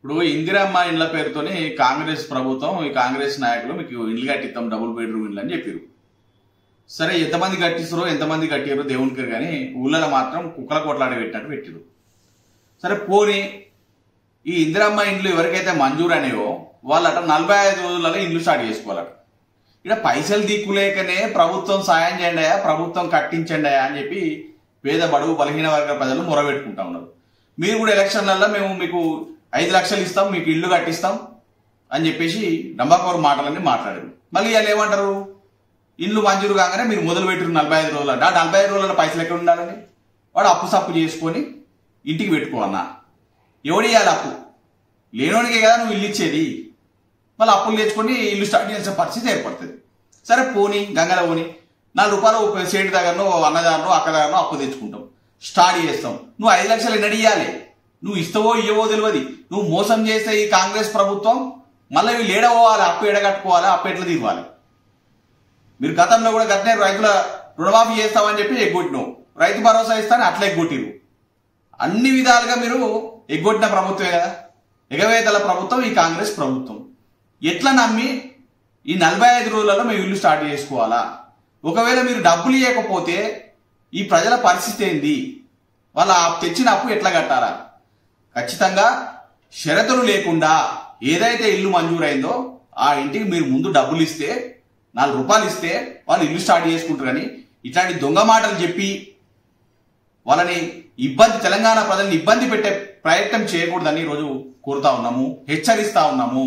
ఇప్పుడు ఇందిరమ్మ ఇండ్ల పేరుతోని కాంగ్రెస్ ప్రభుత్వం ఈ కాంగ్రెస్ నాయకులు మీకు ఇండ్లు కట్టిస్తాం డబుల్ బెడ్రూమ్ ఇండ్లు అని చెప్పారు. సరే ఎంతమంది కట్టిస్తారో ఎంతమంది కట్టారో దేవునికి కానీ ఊళ్ళలో మాత్రం కుక్కల కొట్లాడి పెట్టినట్టు పెట్టారు. సరే పోనీ ఈ ఇందిరమ్మ ఇండ్లు ఎవరికైతే మంజూరు అనేవో వాళ్ళట 45 రోజులలో ఇండ్లు స్టార్ట్ చేసుకోవాలట. ఇక్కడ పైసలు దిక్కులేకనే ప్రభుత్వం సాయం చేయండి, ప్రభుత్వం కట్టించండి అని చెప్పి పేద బడుగు బలహీన వర్గ ప్రజలు మొరబెట్టుకుంటా ఉన్నారు. మీరు కూడా ఎలక్షన్లలో మేము మీకు 5 లక్షలు ఇస్తాం, మీకు ఇల్లు కట్టిస్తాం అని చెప్పేసి డంబాకోరు మాటలన్నీ మాట్లాడారు. మళ్ళీ వాళ్ళు ఏమంటారు, ఇల్లు మంజూరు కాగానే మీరు మొదలు పెట్టారు 45 రోజులు అంటే. ఆ 45 రోజుల పైసలు ఎక్కడ ఉండాలని వాడు అప్పు సప్పు చేసుకొని ఇంటికి పెట్టుకోవన్నా. ఎవడు ఇవ్వాలి అప్పు? లేనోనికే కదా నువ్వు ఇల్లు ఇచ్చేది. మళ్ళీ అప్పులు తెచ్చుకొని ఇల్లు స్టార్ట్ చేసే పరిస్థితి ఏర్పడుతుంది. సరే పోనీ గంగల పోని 4 రూపాయలు సేటు దగ్గరనో అన్నదారనో అక్కదారనో అప్పు తెచ్చుకుంటాం, స్టార్ట్ చేస్తాం. నువ్వు 5 లక్షలు ఎన్నడియాలి? నువ్వు ఇస్తావో ఇవ్వవో తెలియదు. నువ్వు మోసం చేస్తే ఈ కాంగ్రెస్ ప్రభుత్వం మళ్ళీ వీళ్ళు ఏడపోవాలి, అప్పు ఎడగట్టుకోవాలి, అప్పు ఎట్లా తీరువాలి? మీరు గతంలో కూడా గట్నే రైతుల రుణమాఫీ చేస్తామని చెప్పి ఎగ్గొట్టినావు, రైతు భరోసా ఇస్తానని అట్లా ఎగ్గొట్టిరు. అన్ని విధాలుగా మీరు ఎగ్గొట్టిన ప్రభుత్వమే కదా ఎగవేతల ప్రభుత్వం ఈ కాంగ్రెస్ ప్రభుత్వం. ఎట్లా నమ్మి ఈ 45 రోజులలో మేము ఇల్లు స్టార్ట్ చేసుకోవాలా? ఒకవేళ మీరు డబ్బులు ఇవ్వకపోతే ఈ ప్రజల పరిస్థితి ఏంది? వాళ్ళ తెచ్చిన అప్పు ఎట్లా కట్టాలా? ఖచ్చితంగా షరతులు లేకుండా ఏదైతే ఇల్లు మంజూరైందో ఆ ఇంటికి మీరు ముందు డబ్బులు ఇస్తే 4 రూపాయలు ఇస్తే వాళ్ళు ఇల్లు స్టార్ట్ చేసుకుంటారు. కానీ ఇట్లాంటి దొంగ మాటలు చెప్పి వాళ్ళని తెలంగాణ ప్రజల్ని ఇబ్బంది పెట్టే ప్రయత్నం చేయకూడదని ఈరోజు కోరుతా ఉన్నాము, హెచ్చరిస్తా ఉన్నాము.